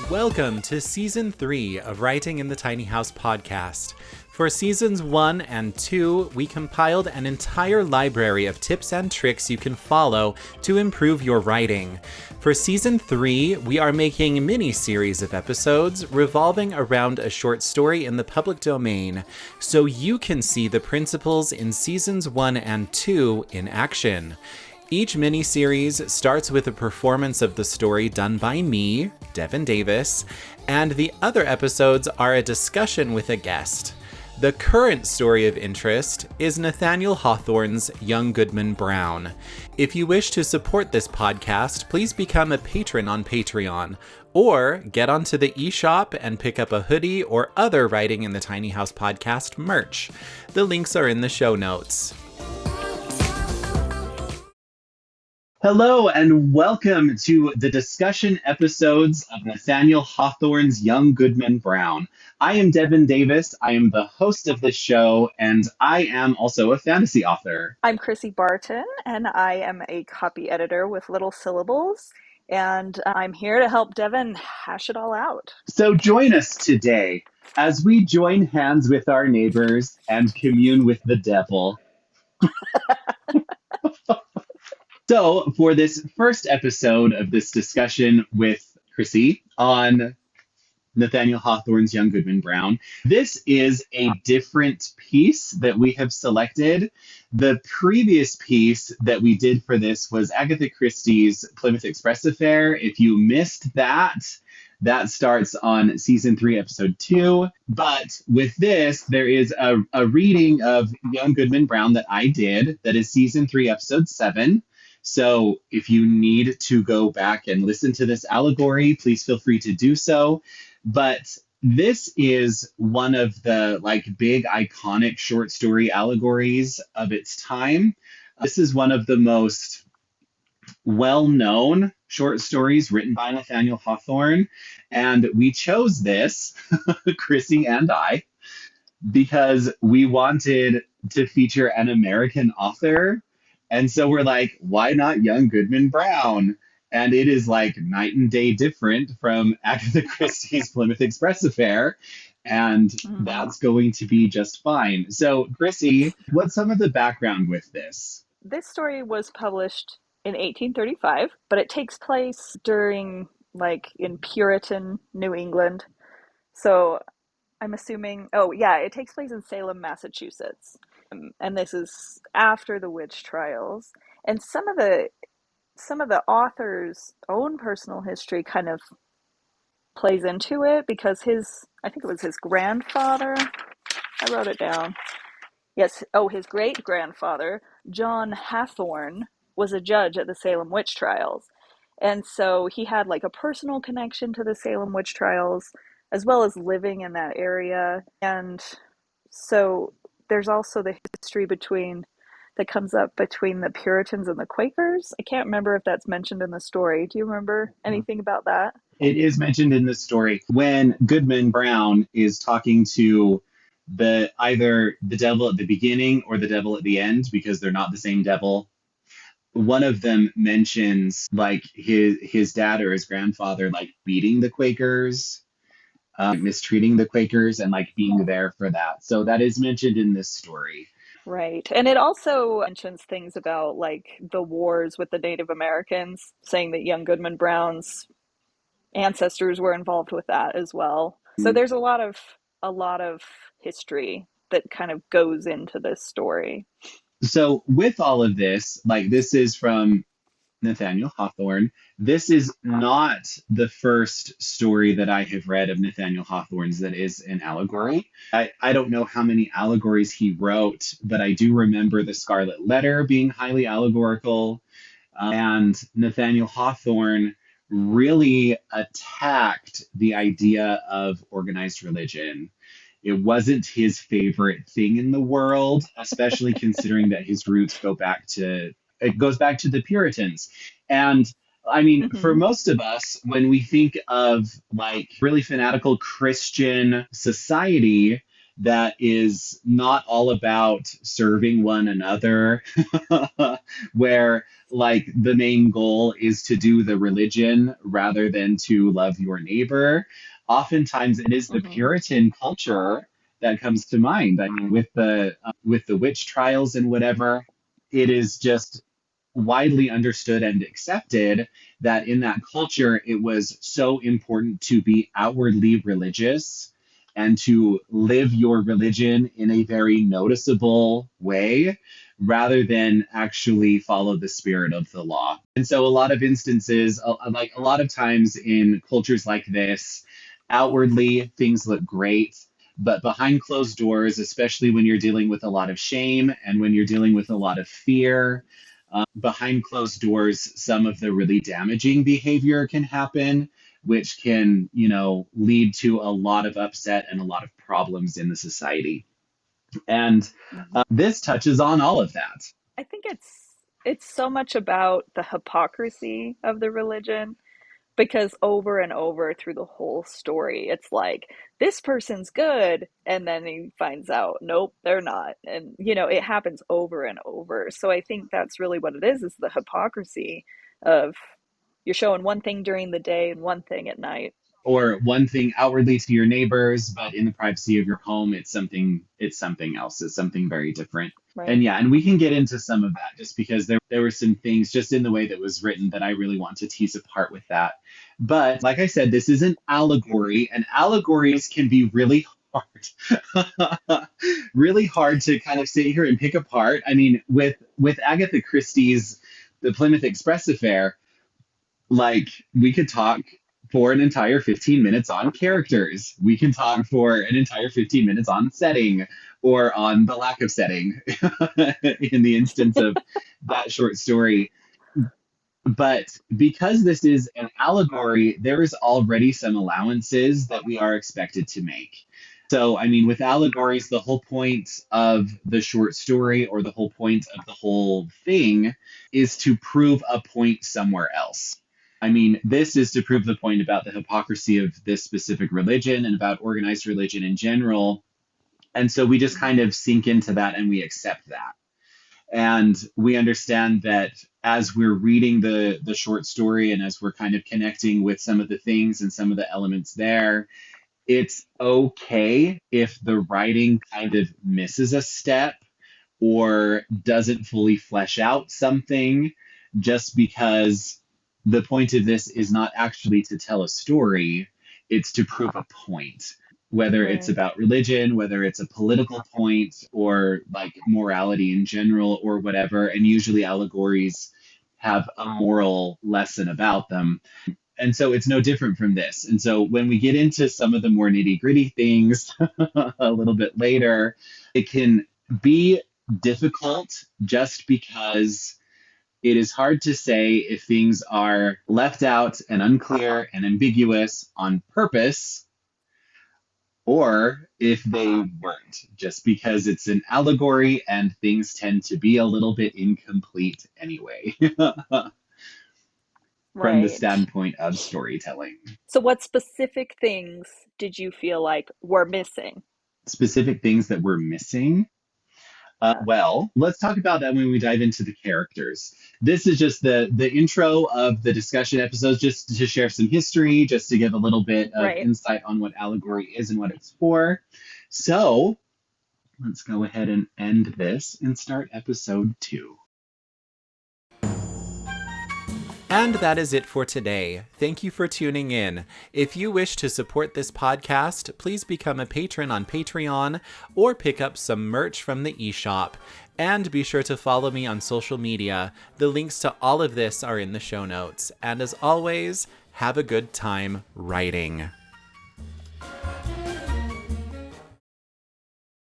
Welcome to Season 3 of Writing in the Tiny House podcast. For Seasons 1 and 2, we compiled an entire library of tips and tricks you can follow to improve your writing. For Season 3, we are making a mini-series of episodes revolving around a short story in the public domain, so you can see the principles in Seasons 1 and 2 in action. Each mini-series starts with a performance of the story done by me, Devin Davis, and the other episodes are a discussion with a guest. The current story of interest is Nathaniel Hawthorne's Young Goodman Brown. If you wish to support this podcast, please become a patron on Patreon, or get onto the eShop and pick up a hoodie or other Writing in the Tiny House podcast merch. The links are in the show notes. Hello and welcome to the discussion episodes of Nathaniel Hawthorne's Young Goodman Brown. I am Devin Davis. I am the host of this show, and I am also a fantasy author. I'm Chrissy Barton, and I am a copy editor with Little Syllables, and I'm here to help Devin hash it all out. So join us today as we join hands with our neighbors and commune with the devil. So, for this first episode of this discussion with Chrissy on Nathaniel Hawthorne's Young Goodman Brown, this is a different piece that we have selected. The previous piece that we did for this was Agatha Christie's Plymouth Express Affair. If you missed that, that starts on Season 3, Episode 2. But with this, there is a reading of Young Goodman Brown that I did that is Season 3, Episode 7. So if you need to go back and listen to this allegory, please feel free to do so. But this is one of the big iconic short story allegories of its time. This is one of the most well-known short stories written by Nathaniel Hawthorne. And we chose this, Chrissy and I, because we wanted to feature an American author. And so we're like, why not Young Goodman Brown? And it is like night and day different from Agatha Christie's Plymouth Express Affair. And that's going to be just fine. So, Chrissy, what's some of the background with this? This story was published in 1835, but it takes place during, in Puritan New England. So I'm assuming, it takes place in Salem, Massachusetts. And this is after the witch trials. And some of the author's own personal history kind of plays into it because I think it was his grandfather. I wrote it down. Yes. Oh, his great grandfather, John Hathorne, was a judge at the Salem witch trials. And so he had a personal connection to the Salem witch trials as well as living in that area. And so there's also the history that comes up between the Puritans and the Quakers. I can't remember if that's mentioned in the story. Do you remember anything about that? It is mentioned in the story when Goodman Brown is talking to either the devil at the beginning or the devil at the end, because they're not the same devil. One of them mentions his dad or his grandfather beating the Quakers, mistreating the Quakers, and being there for that. So that is mentioned in this story. Right. And it also mentions things about the wars with the Native Americans, saying that young Goodman Brown's ancestors were involved with that as well. So there's a lot of history that kind of goes into this story. So with all of this, this is from Nathaniel Hawthorne. This is not the first story that I have read of Nathaniel Hawthorne's that is an allegory. I don't know how many allegories he wrote, but I do remember The Scarlet Letter being highly allegorical. And Nathaniel Hawthorne really attacked the idea of organized religion. It wasn't his favorite thing in the world, especially considering that his roots goes back to the Puritans. And I mean, for most of us, when we think of really fanatical Christian society, that is not all about serving one another, where like the main goal is to do the religion rather than to love your neighbor. Oftentimes, it is the Hmm. Puritan culture that comes to mind. I mean, with the witch trials and whatever, it is just widely understood and accepted that in that culture it was so important to be outwardly religious and to live your religion in a very noticeable way rather than actually follow the spirit of the law. And so a lot of instances, like a lot of times in cultures like this, outwardly things look great, but behind closed doors, especially when you're dealing with a lot of shame and when you're dealing with a lot of fear, behind closed doors, some of the really damaging behavior can happen, which can, lead to a lot of upset and a lot of problems in the society. And Hmm. this touches on all of that. I think it's so much about the hypocrisy of the religion, because over and over through the whole story it's like this person's good, and then he finds out nope, they're not, and it happens over and over. So I think that's really what it is the hypocrisy of you're showing one thing during the day and one thing at night. Or one thing outwardly to your neighbors, but in the privacy of your home, it's something else. It's something very different. Right. And yeah, and we can get into some of that just because there were some things just in the way that was written that I really want to tease apart with that. But like I said, this is an allegory, and allegories can be really hard. Really hard to kind of sit here and pick apart. I mean, with Agatha Christie's The Plymouth Express affair, like we could talk for an entire 15 minutes on characters. We can talk for an entire 15 minutes on setting or on the lack of setting in the instance of that short story. But because this is an allegory, there is already some allowances that we are expected to make. So, I mean, with allegories, the whole point of the short story or the whole point of the whole thing is to prove a point somewhere else. I mean, this is to prove the point about the hypocrisy of this specific religion and about organized religion in general. And so we just kind Hmm. of sink into that and we accept that. And we understand that as we're reading the short story and as we're kind of connecting with some of the things and some of the elements there, it's okay if the writing kind of misses a step or doesn't fully flesh out something, just because the point of this is not actually to tell a story, it's to prove a point. Whether it's Right. about religion, whether it's a political point, or like morality in general, or whatever. And usually allegories have a moral lesson about them. And so it's no different from this. And so when we get into some of the more nitty gritty things a little bit later, it can be difficult just because it is hard to say if things are left out and unclear and ambiguous on purpose or if they weren't, just because it's an allegory and things tend to be a little bit incomplete anyway, from the Right. standpoint of storytelling. So what specific things did you feel like were missing? Specific things that we're missing. Yeah. Well, let's talk about that when we dive into the characters. This is just the intro of the discussion episodes, just to share some history, just to give a little bit of Right. insight on what allegory is and what it's for. So let's go ahead and end this and start episode 2. And that is it for today. Thank you for tuning in. If you wish to support this podcast, please become a patron on Patreon or pick up some merch from the eShop. And be sure to follow me on social media. The links to all of this are in the show notes. And as always, have a good time writing.